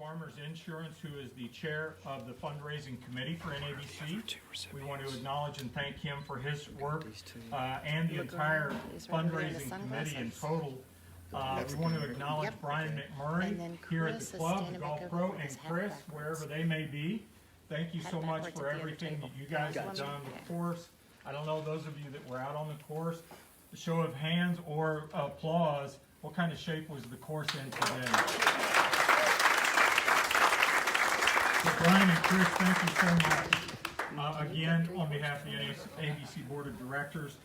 Farmers Insurance, who is the chair of the fundraising committee for NABC. We want to acknowledge and thank him for his work and the entire fundraising committee in total. We want to acknowledge Brian McMurray here at the club, the Golf Pro, and Chris, wherever they may be. Thank you so much for everything that you guys have done on the course. I don't know, those of you that were out on the course, a show of hands or applause, what kind of shape was the course in today? So Brian and Chris, thank you so much. Again, on behalf of the NABC Board of Directors,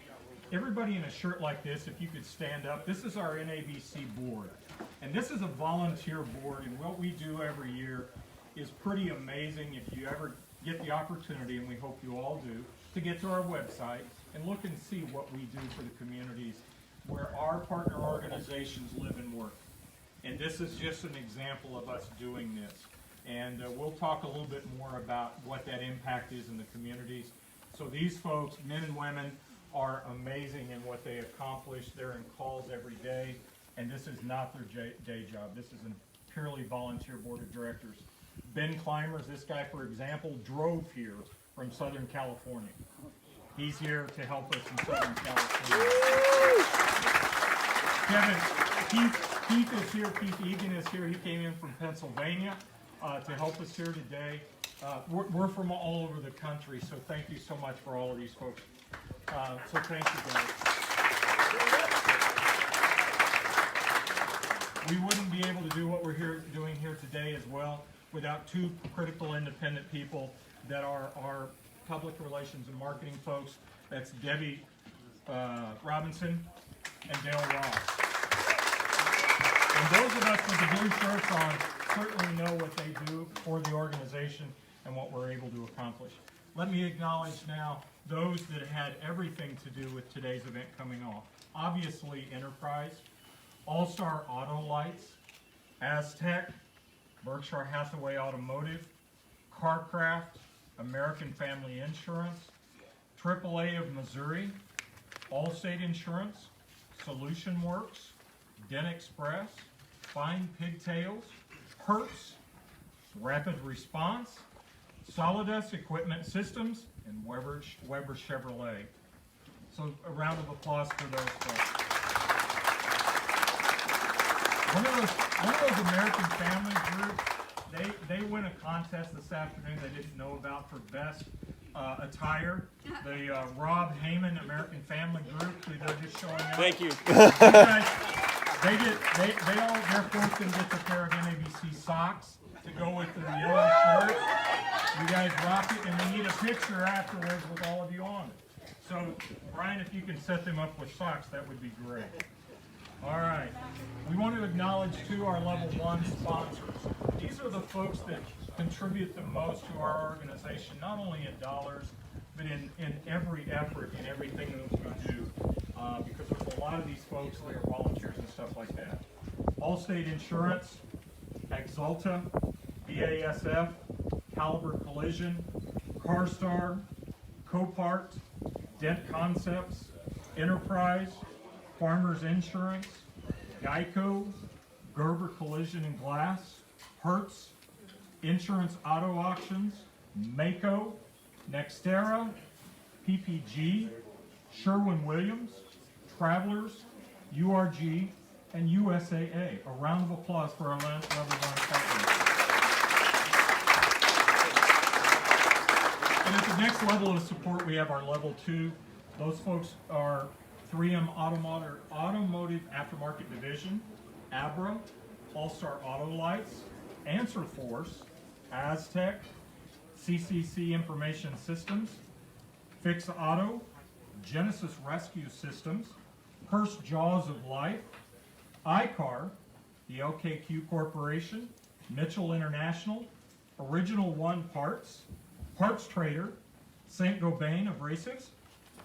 everybody in a shirt like this, if you could stand up, this is our NABC Board. And this is a volunteer board, and what we do every year is pretty amazing. If you ever get the opportunity, and we hope you all do, to get to our website and look and see what we do for the communities where our partner organizations live and work. And this is just an example of us doing this. And we'll talk a little bit more about what that impact is in the communities. So these folks, men and women, are amazing in what they accomplish. They're in calls every day, and this is not their day job. This is a purely volunteer board of directors. Ben Climbers, this guy, for example, drove here from Southern California. He's here to help us in Southern California. Kevin, Keith is here. Keith Egan is here. He came in from Pennsylvania to help us here today. We're from all over the country, so thank you so much for all of these folks. So thank you, guys. We wouldn't be able to do what we're doing here today as well without two critical independent people that are our public relations and marketing folks. That's Debbie Robinson and Dale Ross. And those of us with the blue shirts on certainly know what they do for the organization and what we're able to accomplish. Let me acknowledge now those that had everything to do with today's event coming off. Obviously, Enterprise, All-Star Auto Lights, Aztec, Berkshire Hathaway Automotive, Carcraft, American Family Insurance, AAA of Missouri, Allstate Insurance, Solution Works, Den Express, Fine Pigtails, Hertz, Rapid Response, Solidus Equipment Systems, and Weber Chevrolet. So a round of applause for those folks. One of those American Family groups, they win a contest this afternoon they didn't know about for best attire. The Rob Heyman American Family group, they're just showing up. Thank you. Their folks can get a pair of NABC socks to go with the yellow shirt. You guys rock it, and we need a picture afterwards with all of you on it. So, Brian, if you can set them up with socks, that would be great. All right. We want to acknowledge, too, our Level 1 sponsors. These are the folks that contribute the most to our organization, not only in dollars, but in every effort, in everything that we do, because there's a lot of these folks that are volunteers and stuff like that. Allstate Insurance, Exalta, BASF, Caliber Collision, CarStar, Copart, Dent Concepts, Enterprise, Farmers Insurance, GEICO, Gerber Collision and Glass, Hertz, Insurance Auto Auctions, Mako, Nextera, PPG, Sherwin-Williams, Travelers, URG, and USAA. A round of applause for our Level 1 partners. And at the next level of support, we have our Level 2. Those folks are 3M Automotive Aftermarket Division, Abra, All-Star Auto Lights, Answer Force, Aztec, CCC Information Systems, Fix Auto, Genesis Rescue Systems, Hearst Jaws of Life, iCar, the LKQ Corporation, Mitchell International, Original One Parts, Parts Trader, St. Gobain Abrasives,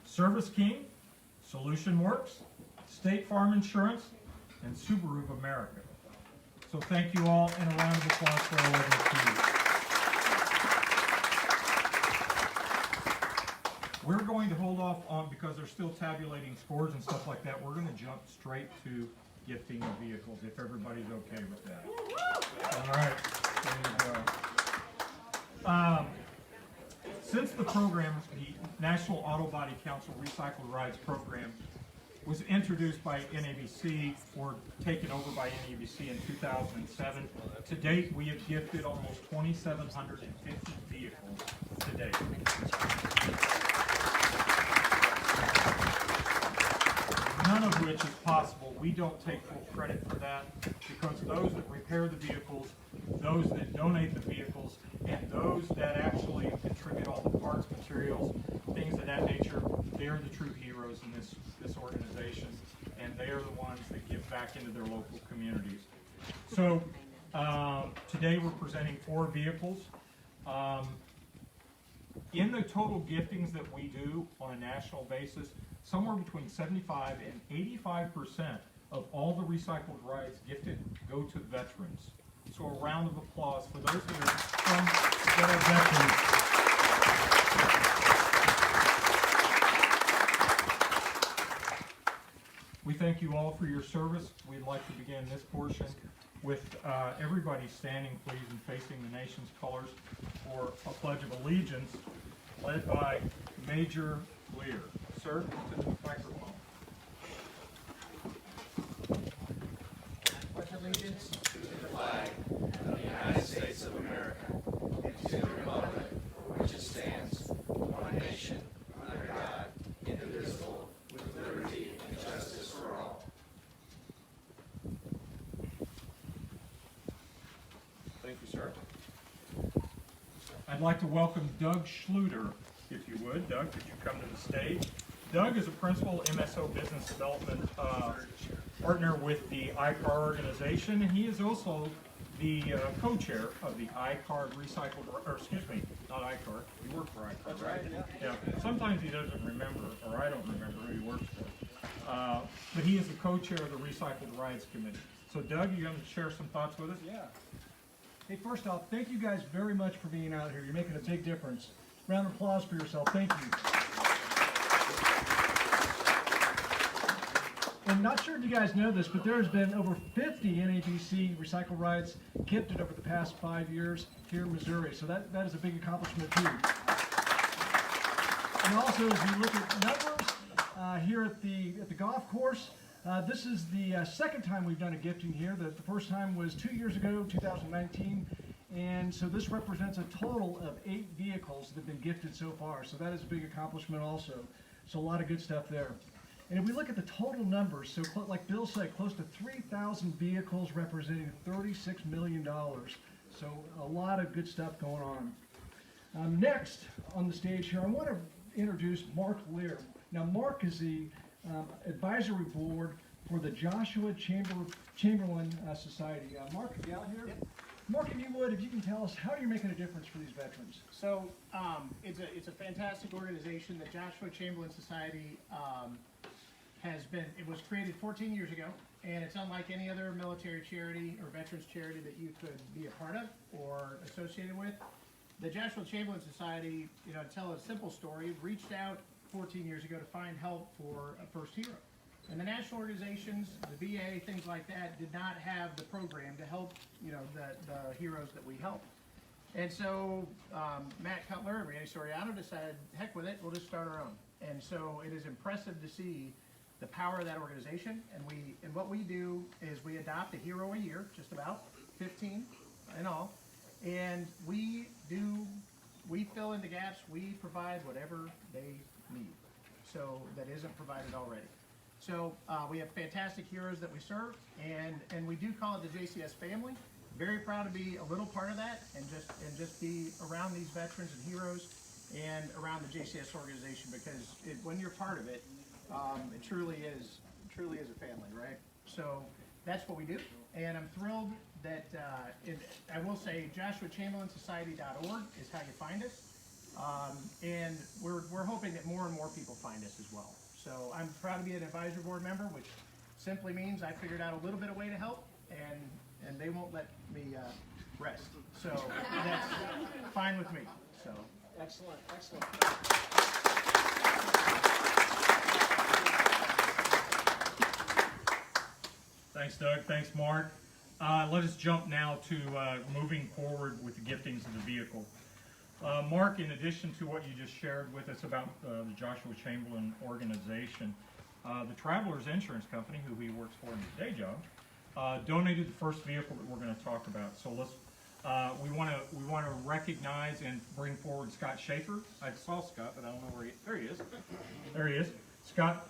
Service King, Solution Works, State Farm Insurance, and Subaru of America. So thank you all, and a round of applause for our Level 2. We're going to hold off on, because they're still tabulating scores and stuff like that, we're going to jump straight to gifting of vehicles, if everybody's okay with that. All right. since the program, the National Autobody Council Recycled Rides program, was introduced by Nabc or taken over by Nabc in 2007. To date, we have gifted almost 2,750 vehicles to date. None of which is possible. We don't take full credit for that, because those that repair the vehicles, those that donate the vehicles, and those that actually contribute all the parts, materials, things of that nature, they're the true heroes in this organization, and they are the ones that give back into their local communities. So today we're presenting 4 vehicles. In the total giftings that we do on a national basis, somewhere between 75 and 85% of all the recycled rides gifted go to veterans. So a round of applause for those that are veterans. We thank you all for your service. We'd like to begin this portion with everybody standing, please, and facing the nation's colors for a Pledge of Allegiance, led by Major Lear. Sir, to the microphone. Pledge allegiance to the flag of the United States of America and to the republic for which it stands, one nation, under God, indivisible, with liberty and justice for all. Thank you, sir. I'd like to welcome Doug Schluter, if you would. Doug, could you come to the stage? Doug is a principal MSO business development partner with the iCar organization, and he is also the co-chair of the iCar Recycled, or excuse me, not iCar, you work for iCar. That's right, yeah. Sometimes he doesn't remember, or I don't remember who he works for. But he is the co-chair of the Recycled Rides Committee. So Doug, you going to share some thoughts with us? Yeah. Hey, first off, thank you guys very much for being out here. You're making a big difference. Round of applause for yourself. Thank you. I'm not sure if you guys know this, but there's been over 50 Nabc recycle rides gifted over the past 5 years here in Missouri. So that is a big accomplishment too. And also, as you look at numbers here at the golf course, this is the second time we've done a gifting here. The first time was 2 years ago, 2019. And so this represents a total of 8 vehicles that have been gifted so far. So that is a big accomplishment also. So a lot of good stuff there. And if we look at the total numbers, so like Bill said, close to 3,000 vehicles representing $36 million. So a lot of good stuff going on. Next on the stage here, I want to introduce Mark Lear. Now Mark is the advisory board for the Joshua Chamberlain Society. Mark, are you out here? Yep. Mark, if you would, if you can tell us how you're making a difference for these veterans. So it's a fantastic organization. The Joshua Chamberlain Society it was created 14 years ago, and it's unlike any other military charity or veterans charity that you could be a part of or associated with. The Joshua Chamberlain Society, to tell a simple story, reached out 14 years ago to find help for a first hero. And the national organizations, the VA, things like that, did not have the program to help, the heroes that we help. And so Matt Cutler and Randy Soriano decided, heck with it, we'll just start our own. And so it is impressive to see the power of that organization. And what we do is we adopt a hero a year, just about 15 in all. And we fill in the gaps. We provide whatever they need, so that isn't provided already. So we have fantastic heroes that we serve, and we do call it the JCS family. Very proud to be a little part of that, and just be around these veterans and heroes, and around the JCS organization, because when you're part of it, it truly is a family, right? So that's what we do, and I'm thrilled that I will say JoshuaChamberlainSociety.org is how you find us, and we're hoping that more and more people find us as well. So I'm proud to be an advisory board member, which simply means I figured out a little bit of way to help, and they won't let me rest. So that's fine with me. So Excellent, excellent. Thanks, Doug. Thanks, Mark. Let us jump now to moving forward with the giftings of the vehicle. Mark, in addition to what you just shared with us about the Joshua Chamberlain organization, the Travelers Insurance Company, who he works for in his day job, donated the first vehicle that we're going to talk about. So let's we want to recognize and bring forward Scott Shafer. I saw Scott, but I don't know where there he is. There he is. Scott,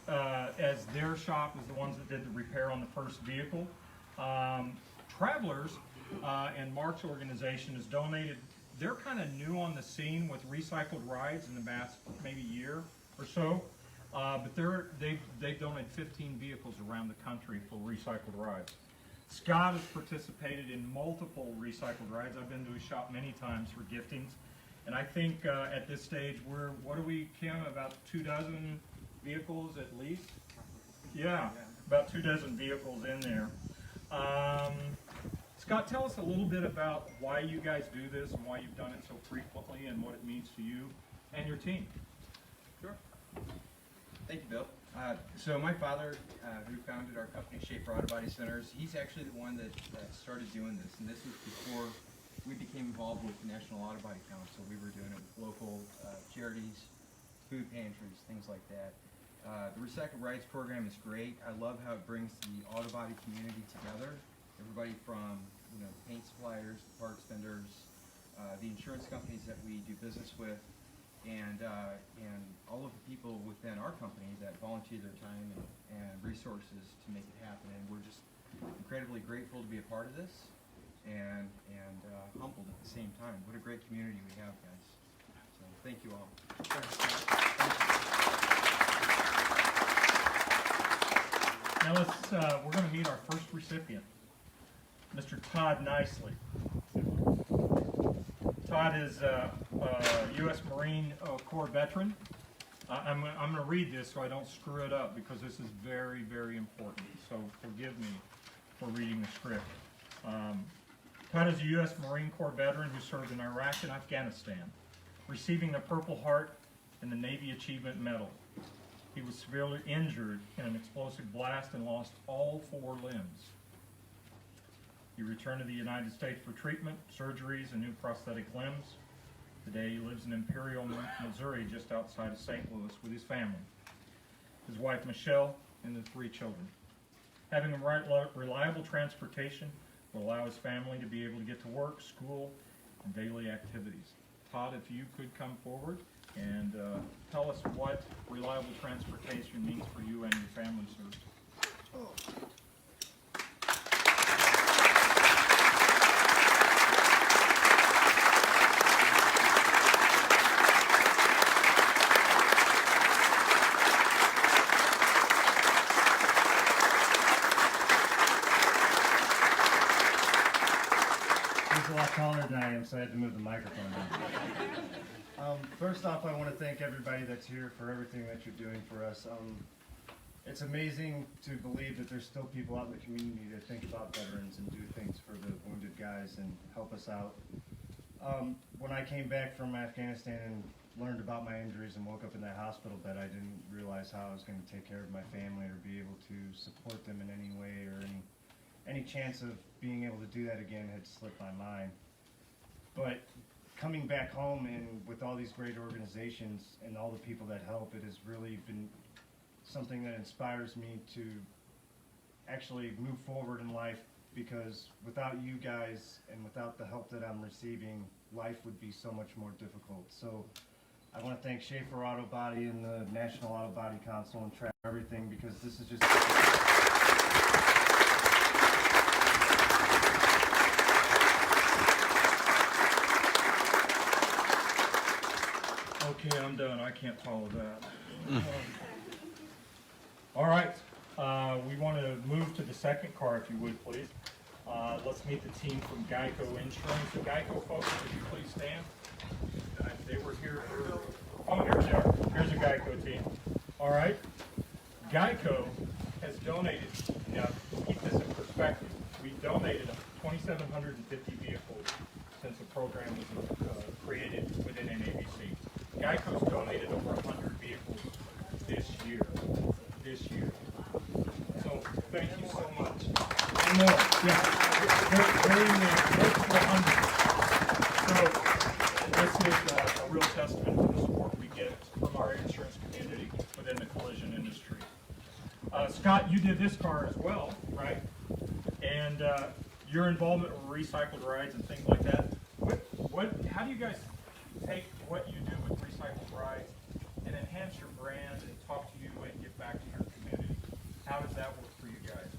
as their shop is the ones that did the repair on the first vehicle. Travelers and Mark's organization has donated. They're kind of new on the scene with recycled rides in the past maybe year or so, but they've donated 15 vehicles around the country for recycled rides. Scott has participated in multiple recycled rides. I've been to his shop many times for giftings, and I think at this stage what do we, Kim, about 24 vehicles at least? Yeah, about 24 vehicles in there. Scott, tell us a little bit about why you guys do this and why you've done it so frequently and what it means to you and your team. Sure. Thank you, Bill. So my father, who founded our company, Schaefer Autobody Centers, he's actually the one that started doing this, and this was before we became involved with the National Autobody Council. We were doing it with local charities, food pantries, things like that. The Recycled Rides program is great. I love how it brings the Autobody community together. Everybody from paint suppliers, parts vendors, the insurance companies that we do business with, and all of the people within our company that volunteer their time and resources to make it happen. And we're just incredibly grateful to be a part of this, and humbled at the same time. What a great community we have, guys. So thank you all. Now we're going to meet our first recipient, Mr. Todd Nicely. Todd is a U.S. Marine Corps veteran. I'm going to read this so I don't screw it up because this is very, very important. So forgive me for reading the script. Todd is a U.S. Marine Corps veteran who served in Iraq and Afghanistan, receiving the Purple Heart and the Navy Achievement Medal. He was severely injured in an explosive blast and lost all 4 limbs. He returned to the United States for treatment, surgeries, and new prosthetic limbs. Today he lives in Imperial, Missouri, just outside of St. Louis with his family, his wife Michelle, and the 3 children. Having reliable transportation will allow his family to be able to get to work, school, and daily activities. Todd, if you could come forward and tell us what reliable transportation means for you and your family, sir. He's a lot taller than I am, so I had to move the microphone down. First off, I want to thank everybody that's here for everything that you're doing for us. It's amazing to believe that there's still people out in the community that think about veterans and do things for the wounded guys and help us out. When I came back from Afghanistan and learned about my injuries and woke up in that hospital bed, I didn't realize how I was going to take care of my family or be able to support them in any way, or any chance of being able to do that again had slipped my mind. But coming back home and with all these great organizations and all the people that help, it has really been something that inspires me to actually move forward in life, because without you guys and without the help that I'm receiving, life would be so much more difficult. So I want to thank Schaefer Autobody and the National Autobody Council and Travelers everything, because this is just... Okay, I'm done. I can't follow that. All right. We want to move to the second car, if you would, please. Let's meet the team from GEICO Insurance. The GEICO folks, would you please stand? They were here for... Oh, here they are. Here's a GEICO team. All right. GEICO has donated, now keep this in perspective, we've donated 2,750 vehicles since the program was created within Nabc. GEICO's donated over 100 vehicles this year. So thank you so much. And more, yeah. They're in there, close to 100. So this is of this car as well, right? And your involvement with recycled rides and things like that. How do you guys take what you do with recycled rides and enhance your brand and talk to you and give back to your community? How does that work for you guys?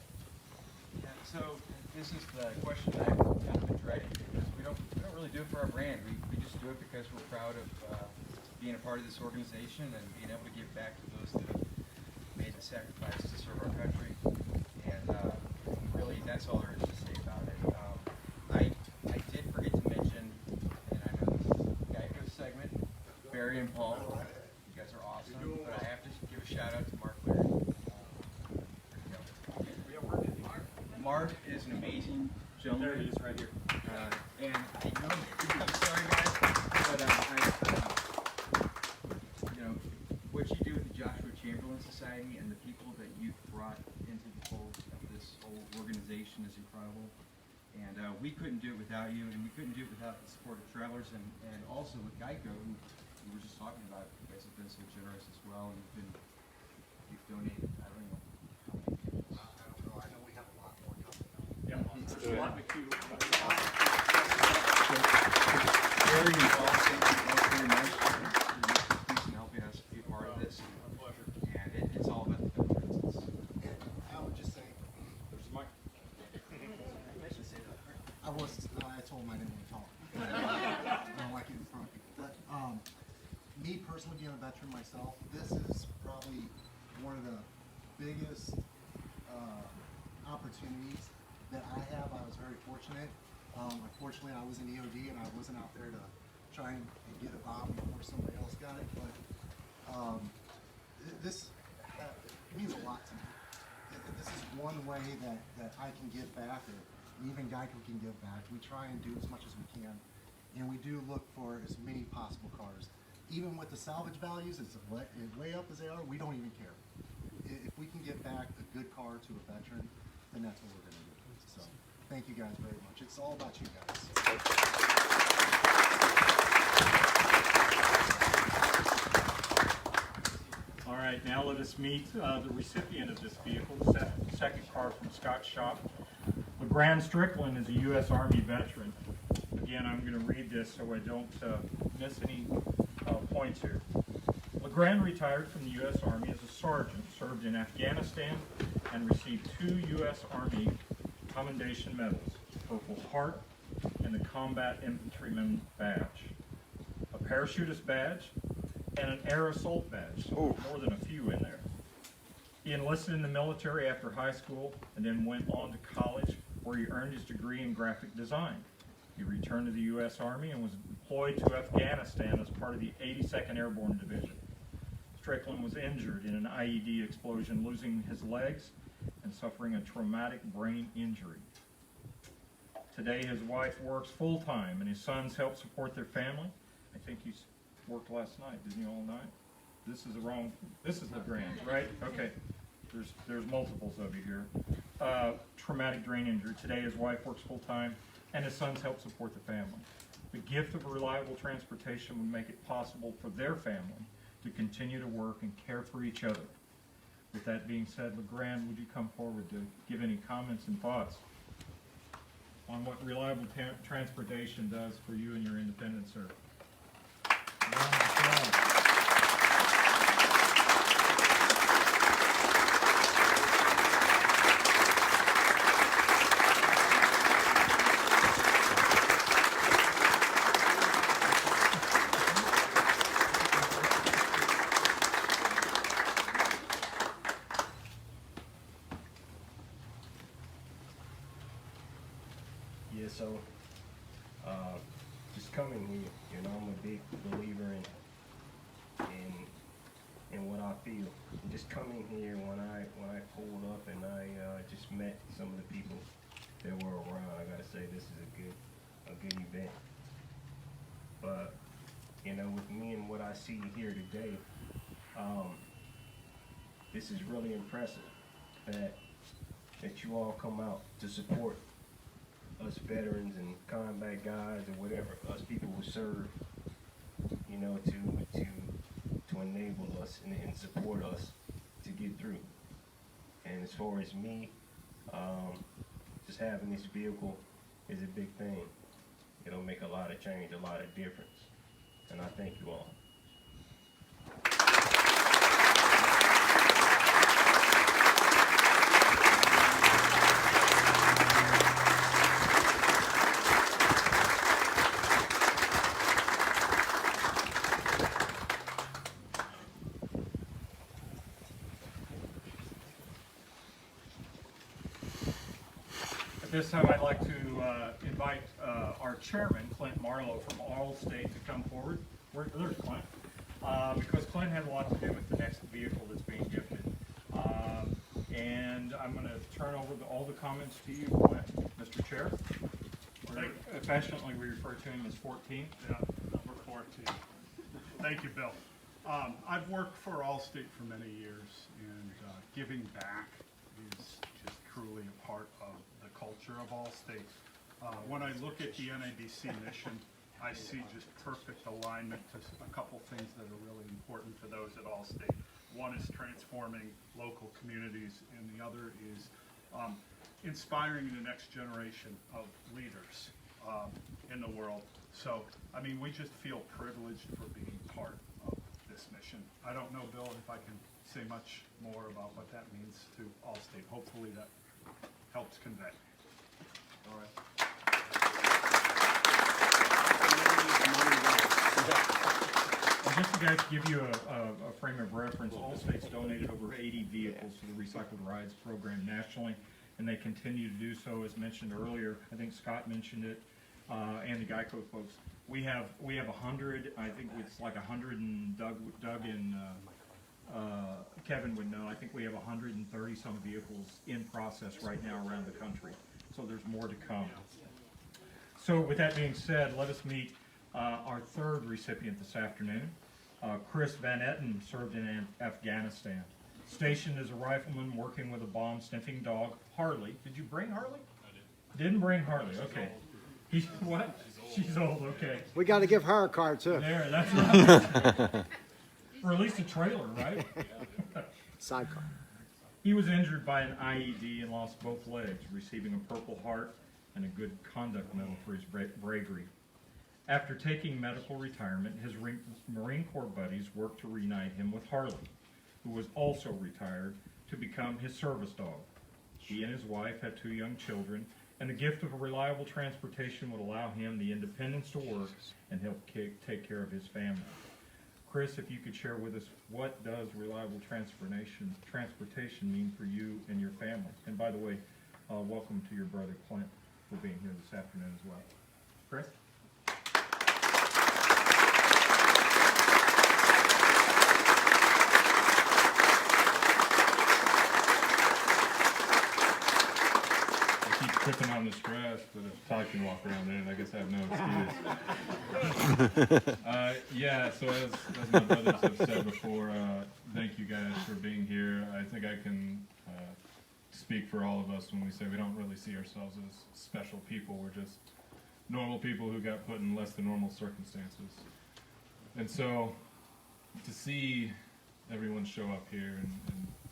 Yeah, so this is the question that I've kind of been dreading, because we don't really do it for our brand. We just do it because we're proud of being a part of this organization and being able to give back to those that have made the sacrifice to serve our country. And really, that's all there is to say about it. I did forget to mention, and I know this is GEICO segment, Barry and Paul. You guys are awesome, but I have to give a shout out to Mark Lear. Mark is an amazing gentleman. There he is, right here. And I'm sorry guys, but what you do with the Joshua Chamberlain Society and the people that you've brought into the fold of this whole organization is incredible. And we couldn't do it without you, and we couldn't do it without the support of Travelers and also with GEICO, who we were just talking about. You guys have been so generous as well, and you've donated, I don't know how many people. I know we have a lot more coming. Yeah, there's a lot in the queue. Very involved, thank you both very much for your expertise in helping us be a part of this. And it's all about the veterans. I would just say, There's the mic. I told him I didn't want to talk. I don't like it in front of people. But me personally, being a veteran myself, this is probably one of the biggest opportunities that I have. I was very fortunate. Unfortunately, I was in EOD and I wasn't out there to try and get a bomb before somebody else got it. But this means a lot to me. This is one way that I can give back, or even GEICO can give back. We try and do as much as we can, and we do look for as many possible cars. Even with the salvage values, as way up as they are, we don't even care. If we can get back a good car to a veteran, then that's what we're going to do. So, thank you guys very much. It's all about you guys. All right, now let us meet the recipient of this vehicle, the second car from Scott's shop. LeGrand Strickland is a U.S. Army veteran. Again, I'm going to read this so I don't miss any points here. LeGrand retired from the U.S. Army as a sergeant, served in Afghanistan, and received 2 U.S. Army Commendation Medals, Purple Heart and the Combat Infantryman Badge, a Parachutist Badge, and an Air Assault Badge, so more than a few in there. He enlisted in the military after high school and then went on to college, where he earned his degree in graphic design. He returned to the U.S. Army and was deployed to Afghanistan as part of the 82nd Airborne Division. Strickland was injured in an IED explosion, losing his legs and suffering a traumatic brain injury. Today, his wife works full-time, and his sons help support their family. I think he's worked last night, didn't he, all night? This is the wrong, this is LeGrand, right? Okay, there's multiples of you here. Traumatic brain injury. Today, his wife works full-time, and his sons help support the family. The gift of reliable transportation would make it possible for their family to continue to work and care for each other. With that being said, LeGrand, would you come forward to give any comments and thoughts on what reliable transportation does for you and your independent service? Yeah, so just coming here, I'm a big believer in what I feel. And just coming here when I pulled up and I just met some of the people that were around, I gotta say this is a good event. But with me and what I see here today, this is really impressive that you all come out to support us veterans and combat guys or whatever, us people who serve, to enable us and support us to get through. And as far as me, just having this vehicle is a big thing. It'll make a lot of change, a lot of difference. And I thank you all. At this time, I'd like to invite our chairman, Clint Marlowe from Allstate, to come forward. There's Clint. Because Clint had a lot to do with the next vehicle that's being gifted. And I'm going to turn over all the comments to you, Clint, Mr. Chair. Affectionately, we refer to him as 14. Yeah, number 14. Thank you, Bill. I've worked for Allstate for many years, and giving back is just truly a part of the culture of Allstate. When I look at the NABC mission, I see just perfect alignment to a couple things that are really important to those at Allstate. One is transforming local communities, and the other is inspiring the next generation of leaders in the world. So, I mean, we just feel privileged for being part of this mission. I don't know, Bill, if I can say much more about what that means to Allstate. Hopefully that helps convey. All right. And just to guys give you a frame of reference, Allstate's donated over 80 vehicles to the Recycled Rides program nationally, and they continue to do so. As mentioned earlier, I think Scott mentioned it, and the GEICO folks. We have 100. I think it's like 100, and Doug and Kevin would know. I think we have 130 some vehicles in process right now around the country. So there's more to come. So with that being said, let us meet our third recipient this afternoon. Chris Van Etten served in Afghanistan. Stationed as a rifleman working with a bomb-sniffing dog, Harley. Did you bring Harley? I did. Didn't bring Harley, okay. He's what? She's old, okay. We got to give her a car too. There, that's right. Or at least a trailer, right? Sidecar. He was injured by an IED and lost both legs, receiving a Purple Heart and a Good Conduct Medal for his bravery. After taking medical retirement, his Marine Corps buddies worked to reunite him with Harley, who was also retired, to become his service dog. He and his wife had 2 young children, and the gift of a reliable transportation would allow him the independence to work and help take care of his family. Chris, if you could share with us, what does reliable transportation mean for you and your family? And by the way, welcome to your brother Clint for being here this afternoon as well. Chris? Tripping on the stress, but if Todd can walk around in, I guess I have no excuse. Yeah, so as my brothers have said before, thank you guys for being here. I think I can speak for all of us when we say we don't really see ourselves as special people. We're just normal people who got put in less than normal circumstances. And so to see everyone show up here and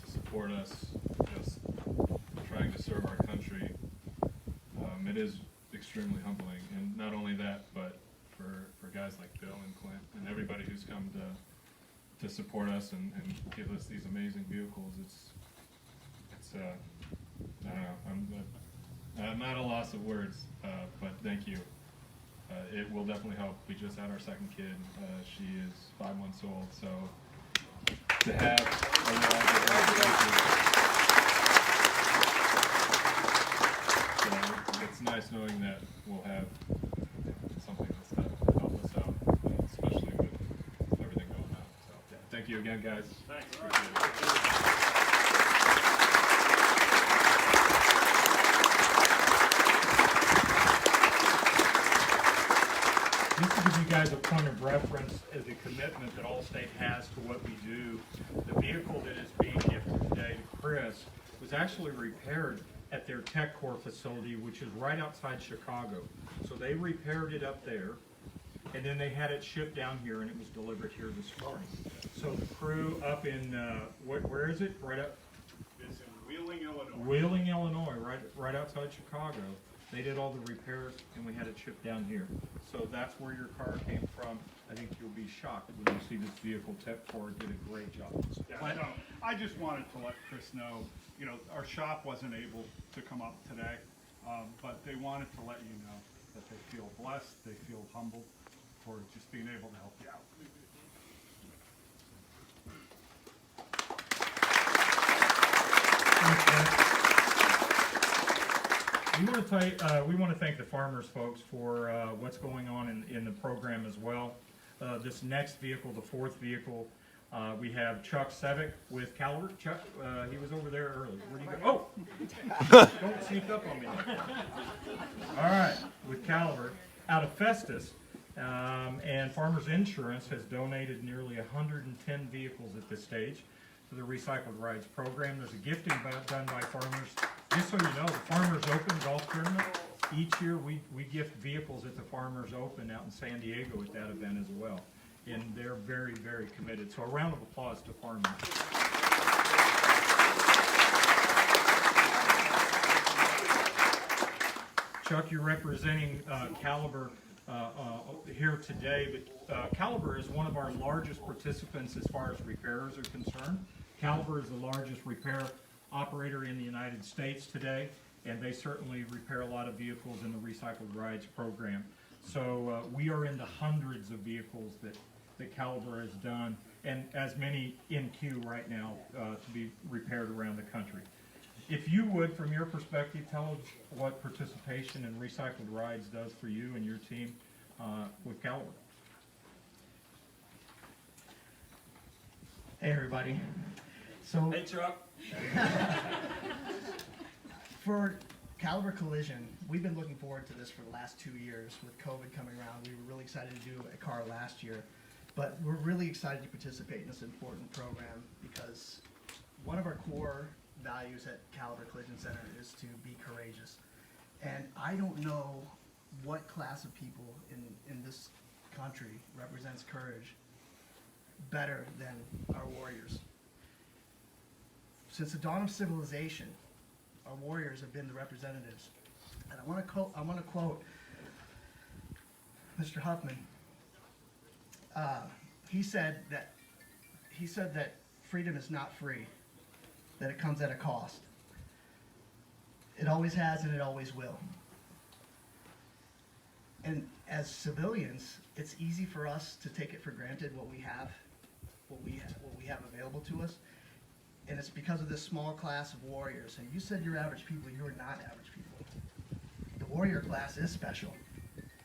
to support us, just trying to serve our country, it is extremely humbling, and not only that, but for guys like Bill and Clint and everybody who's come to support us and give us these amazing vehicles. It's I don't know, I'm at a loss of words, but thank you. It will definitely help. We just had our second kid. She is 5 months old, so to have it's nice knowing that we'll have something that's to help us out, especially with everything going on. So, yeah, thank you again, guys. Thanks. Just to give you guys a point of reference as a commitment that Allstate has to what we do, the vehicle that is being gifted today to Chris was actually repaired at their Tech-Cor facility, which is right outside Chicago. So they repaired it up there, and then they had it shipped down here, and it was delivered here this morning. So the crew up in, where is it? Right up? It's in Wheeling, Illinois. Wheeling, Illinois, right outside Chicago. They did all the repairs, and we had it shipped down here. So that's where your car came from. I think you'll be shocked when you see this vehicle. Tech-Cor did a great job. Yeah, no, I just wanted to let Chris know, you know, our shop wasn't able to come up today, but they wanted to let you know that they feel blessed, they feel humbled for just being able to help you out. We want to thank the farmers folks for what's going on in the program as well. This next vehicle, the fourth vehicle, we have Chuck Sevick with Caliber. Chuck, he was over there early. Where'd he go? Oh! Don't sneak up on me. All right, with Caliber out of Festus. And Farmers Insurance has donated nearly 110 vehicles at this stage to the Recycled Rides program. There's a gifting done by farmers. Just so you know, the Farmers Open Golf Tournament, each year we gift vehicles at the Farmers Open out in San Diego at that event as well. And they're very, very committed. So a round of applause to farmers. Chuck, you're representing Caliber here today, but Caliber is one of our largest participants as far as repairers are concerned. Caliber is the largest repair operator in the United States today, and they certainly repair a lot of vehicles in the Recycled Rides program. So we are in the hundreds of vehicles that Caliber has done, and as many in queue right now to be repaired around the country. If you would, from your perspective, tell us what participation in Recycled Rides does for you and your team with Caliber. Hey everybody. So Hey Chuck. for Caliber Collision, we've been looking forward to this for the last 2 years. With COVID coming around, we were really excited to do a car last year, but we're really excited to participate in this important program because one of our core values at Caliber Collision Center is to be courageous. And I don't know what class of people in this country represents courage better than our warriors. Since the dawn of civilization, our warriors have been the representatives. And I want to quote Mr. Huffman. He said that freedom is not free, that it comes at a cost. It always has and it always will. And as civilians, it's easy for us to take it for granted what we have available to us. And it's because of this small class of warriors. And you said you're average people, you are not average people. The warrior class is special.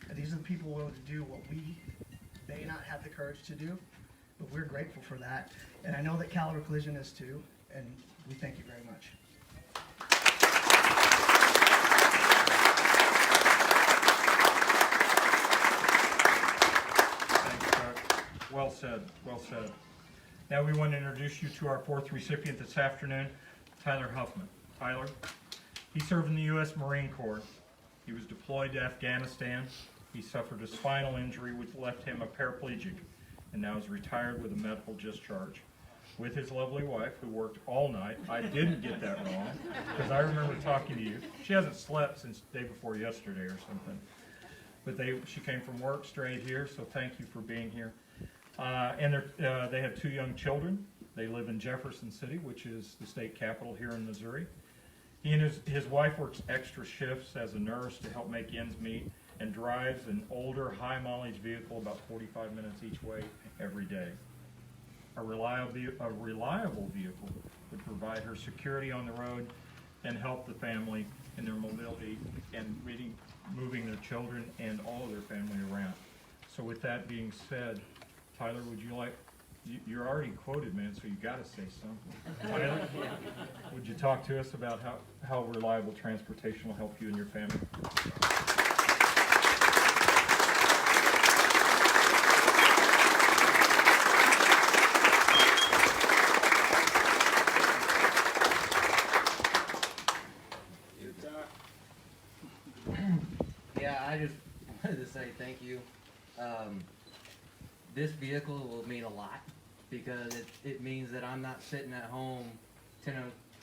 And these are the people willing to do what we may not have the courage to do, but we're grateful for that. And I know that Caliber Collision is too, and we thank you very much. Thanks, Chuck. Well said, well said. Now we want to introduce you to our fourth recipient this afternoon, Tyler Huffman. Tyler, he served in the U.S. Marine Corps. He was deployed to Afghanistan. He suffered a spinal injury which left him a paraplegic and now is retired with a medical discharge. With his lovely wife, who worked all night. I didn't get that wrong, because I remember talking to you. She hasn't slept since the day before yesterday or something. But she came from work straight here, so thank you for being here. And they have 2 young children. They live in Jefferson City, which is the state capital here in Missouri. He and his wife works extra shifts as a nurse to help make ends meet and drives an older, high-mileage vehicle about 45 minutes each way every day. A reliable vehicle would provide her security on the road and help the family in their mobility and moving their children and all of their family around. So with that being said, Tyler, would you like, you're already quoted, man, so you got to say something. Tyler, would you talk to us about how reliable transportation will help you and your family? Yeah, I just wanted to say thank you. This vehicle will mean a lot because it means that I'm not sitting at home 10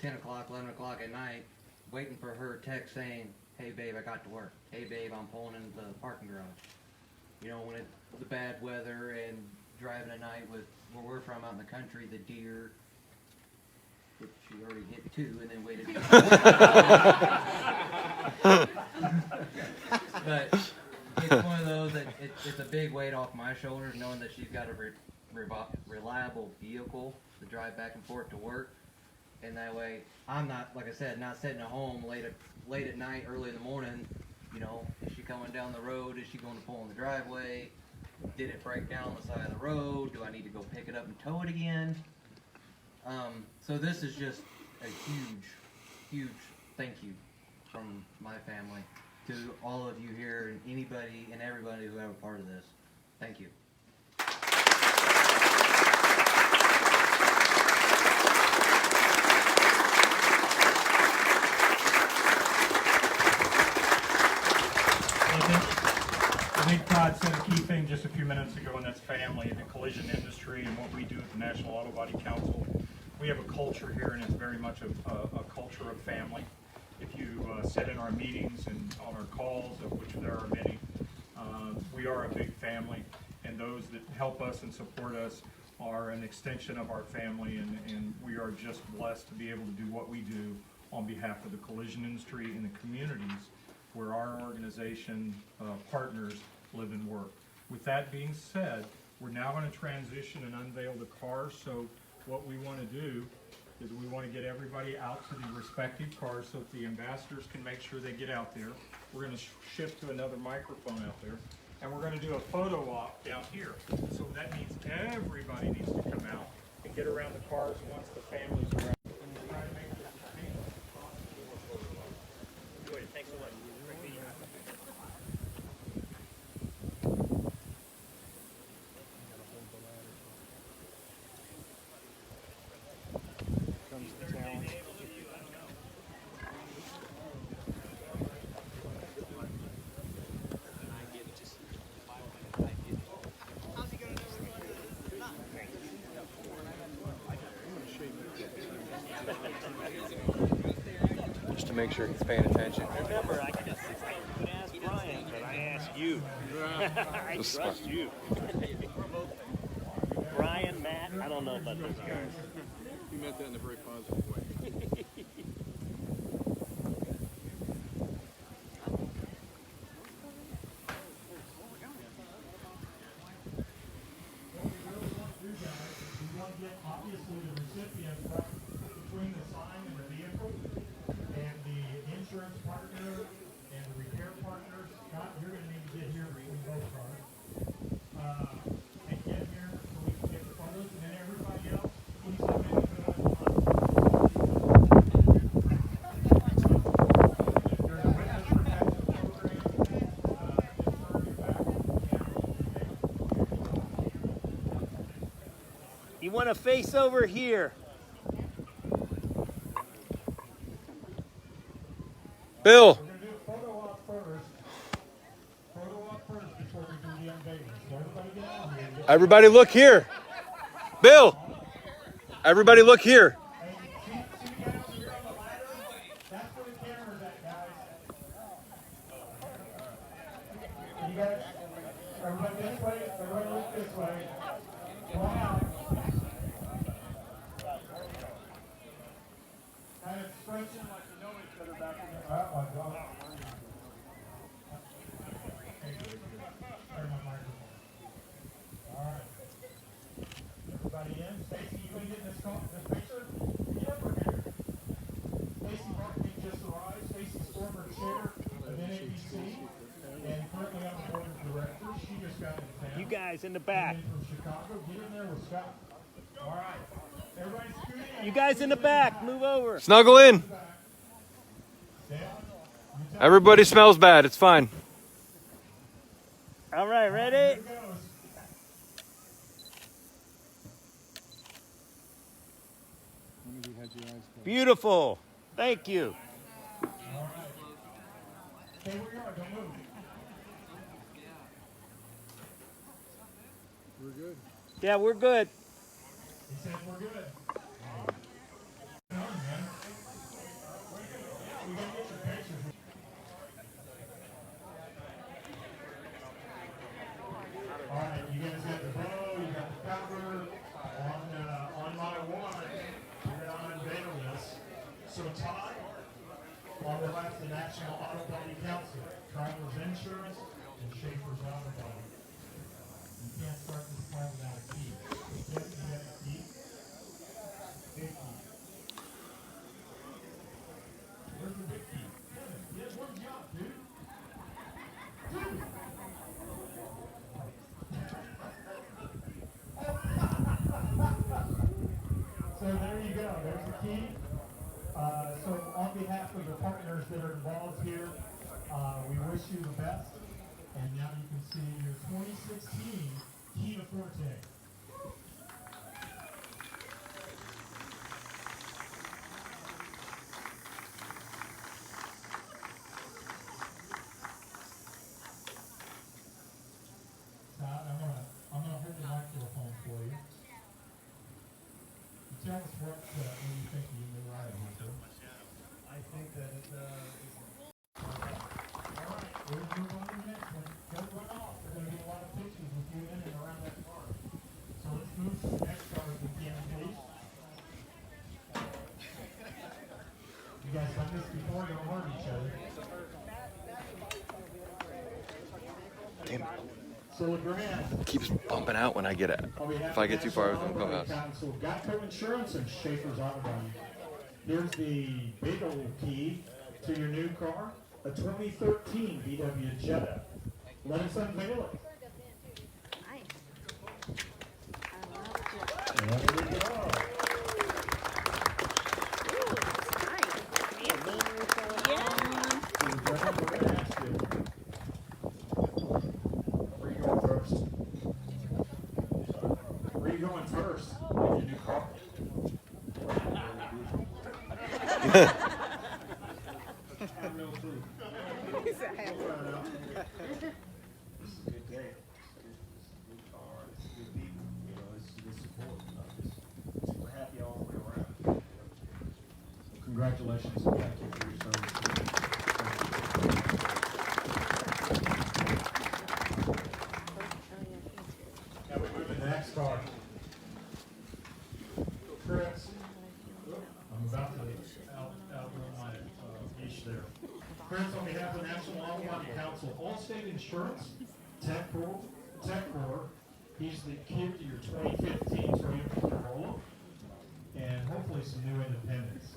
10 o'clock, 11 o'clock at night, waiting for her text saying, hey babe, I got to work. Hey babe, I'm pulling into the parking garage. You know, when it's the bad weather and driving at night with where we're from out in the country, the deer, which she already hit 2 and then waited. But it's one of those that it's a big weight off my shoulders knowing that she's got a reliable vehicle to drive back and forth to work. And that way, I'm not, like I said, not sitting at home late at night, early in the morning. You know, is she coming down the road? Is she going to pull in the driveway? Did it break down on the side of the road? Do I need to go pick it up and tow it again? So this is just a huge, huge thank you from my family to all of you here and anybody and everybody who have a part of this. Thank you. I think Todd said a key thing just a few minutes ago, and that's family, the collision industry, and what we do at the National Autobody Council. We have a culture here, and it's very much a culture of family. If you sit in our meetings and on our calls, of which there are many, we are a big family, and those that help us and support us are an extension of our family, and we are just blessed to be able to do what we do on behalf of the collision industry and the communities where our organization partners live and work. With that being said, we're now going to transition and unveil the cars. So what we want to do is we want to get everybody out to the respective cars so that the ambassadors can make sure they get out there. We're going to shift to another microphone out there, and we're going to do a photo op down here. So that means everybody needs to come out and get around the cars once the families are out. Thanks so much. Just to make sure he's paying attention. Remember, I could ask Brian, but I asked you. I trust you. Brian, Matt, I don't know about those guys. You meant that in a very positive way. Obviously, the recipient between the sign and the vehicle, and the insurance partner and the repair partner. Scott, you're going to need to get here between both cars. And get here so we can get the photos, and then everybody else, please come in to the front. There's a witness protection program. Just turn your back on the camera. You want to face over here. Bill. We're going to do a photo op first. Photo op first before we do the unveiling. So everybody get out here. Everybody look here. Bill. Everybody look here. Hey, see you guys here on the ladder? That's where the camera's at, guys. You guys, everybody this way, everybody look this way. Come on out. Kind of stretching like you know each other back in there. Oh, my God. Turn my microphone. All right. Everybody in. Stacy, you gonna get this picture? Get over here. Stacy Martin just arrived. Stacy's former chair of NABC and currently on the board of directors. She just got in town. You guys in the back. From Chicago. Get in there with Scott. All right. Everybody scoot in. You guys in the back, move over. Snuggle in. Everybody smells bad. It's fine. All right, ready? Beautiful. Thank you. Stay where you are. Don't move. We're good. Yeah, we're good. He says we're good. there's the key. So on behalf of the partners that are involved here, we wish you the best. And now you can see your 2016 Kia Forte. Todd, I'm gonna hold the microphone for you. Tell us what you think you can ride here. I think that it's all right, we'll move on to the next one. Don't run off. We're gonna get a lot of pictures with you in and around that car. So let's move to the next car if we can, please. You guys done this before? Don't hurt each other. Damn it. So LeGrand. It keeps bumping out when I get it. If I get too far from the clubhouse. Council, GEICO Insurance and Schaefer's Autobody. Here's the big old key to your new car, a 2013 VW Jetta. Let us unveil it. There we go. Where are you going first? Your new car. I have no clue. This is a good day. It's a good car. It's good people. You know, it's good support. We're happy all the way around. So congratulations. Thank you for your service. Now we move to the next car. Chris. I'm about to outrun my niche there. Chris, on behalf of the National Automobile Council, Allstate Insurance, Tech-Cor, he's the kid to your 2015 Toyota Corolla, and hopefully some new independents.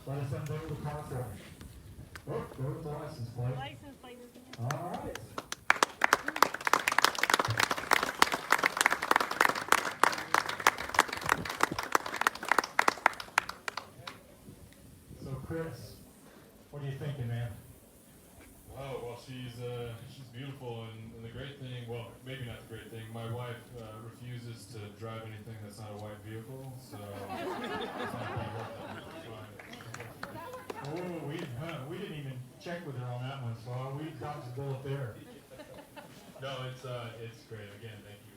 Let us unveil the car for him. Oh, go to the license plate. License plate. All right. So Chris, what are you thinking, man? Oh, well, she's beautiful, and the great thing, well, maybe not the great thing, my wife refuses to drive anything that's not a white vehicle, so it's not gonna work that much. Oh, we didn't even check with her on that one, so we dodged the bullet there. No, it's great. Again, thank you.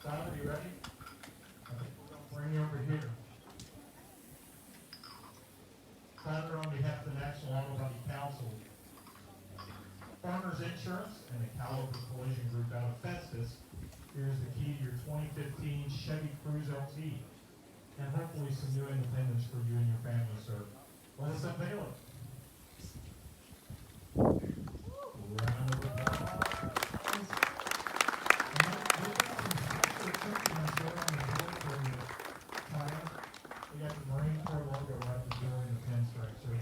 Tyler, you ready? Bring you over here. Tyler, on behalf of the National Autobody Council, Farmers Insurance, and the Caliber Collision Group out of Festus, here's the key to your 2015 Chevy Cruze LT, and hopefully some new independence for you and your family, sir. Let us unveil it. Round of applause. We got the Marine Corps logo right at the door in the pinstripe, sir.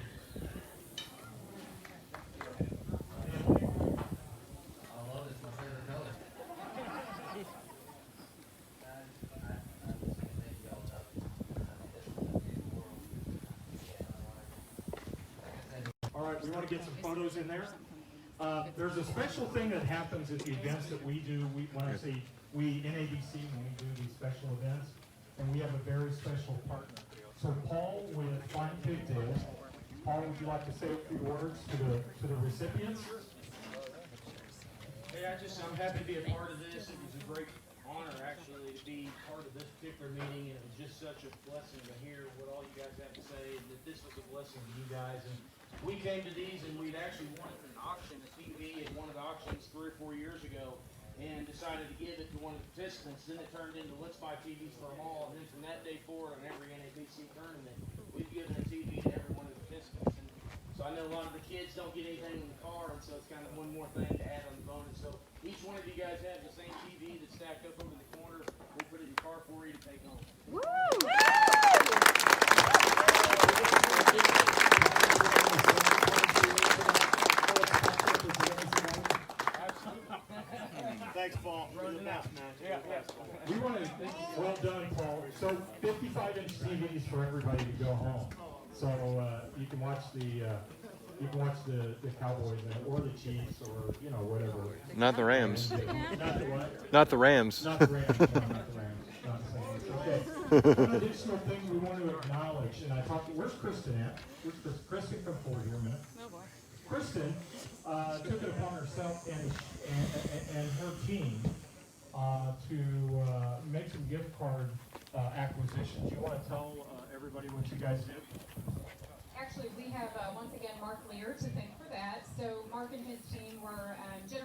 I love this, my favorite color. All right, we want to get some photos in there. There's a special thing that happens at the events that we do. When I say we, Nabc, when we do these special events, and we have a very special partner. So Paul with Fine Pigtails. Paul, would you like to say a few words to the recipients? Hey, I'm happy to be a part of this. It was a great honor, actually, to be part of this particular meeting, and it was just such a blessing to hear what all you guys have to say, and that this was a blessing to you guys. And we came to these, and we'd actually won an auction, a TV, at one of the auctions 3 or 4 years ago, and decided to give it to one of the participants. Then it turned into let's buy TVs for them all, and then from that day forward, on every NABC tournament, we've given a TV to every one of the participants. And so I know a lot of the kids don't get anything in the car, and so it's kind of one more thing to add on the bonus. So each one of you guys have the same TV that's stacked up over the corner. We'll put it in the car for you to take home. Woo! Paul. So 55-inch TVs for everybody to go home. So you can watch the Cowboys or the Chiefs or whatever. Not the Rams. Not the what? Not the Rams. Not the Rams. No, not the Rams. Not the Saints. Okay. Some additional things we want to acknowledge, and I talked. Where's Kristen at? Where's Kristen? Kristen, come forward here a minute. Oh boy. Kristen took it upon herself and her team to make some gift card acquisitions. You want to tell everybody what you guys did? Actually, we have once again Mark Lear to thank for that. So Mark and his team were